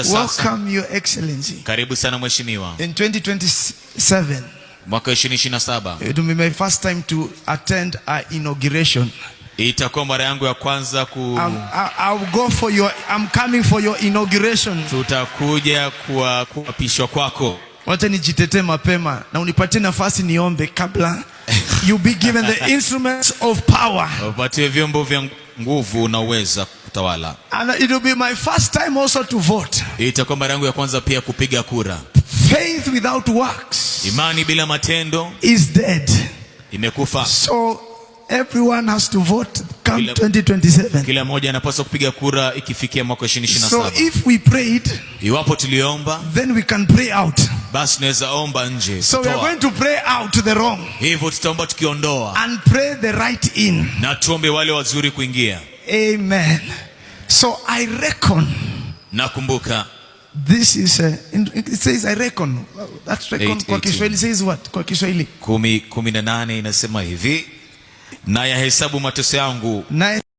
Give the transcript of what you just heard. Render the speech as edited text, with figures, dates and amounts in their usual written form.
Welcome, Your Excellency. Karibu sana mheshimiwa. In 2027, mwaka 2027, it will be my first time to attend our inauguration. Itakuwa mara yangu ya kwanza I'm coming for your inauguration. Tutakuja kuapishwa kwako. Wacha nijitetee mapema na unipatie nafasi niombe kabla you be given the instruments of power. Upatiwe vyombo vya nguvu na uweza kutawala. And it will be my first time also to vote. Itakuwa mara yangu ya kwanza pia kupiga kura. Faith without works, imani bila matendo, is dead. Imekufa. So everyone has to vote come 2027. Kila mmoja anapaswa kupiga kura ikifikia mwaka 2027. So if we prayed, iwapo tuliomba, then we can pray out. Basi tunaweza omba nje. So we are going to pray out the wrong. Hivyo tutaomba tukiondoa. And pray the right in. Na tuombe wale wazuri kuingia. Amen. So I reckon. Nakumbuka. This is it says I reckon. That's reckon. Kwa Kiswahili says what? Kwa Kiswahili 10:18 inasema hivi. Na ya hesabu mateso yangu.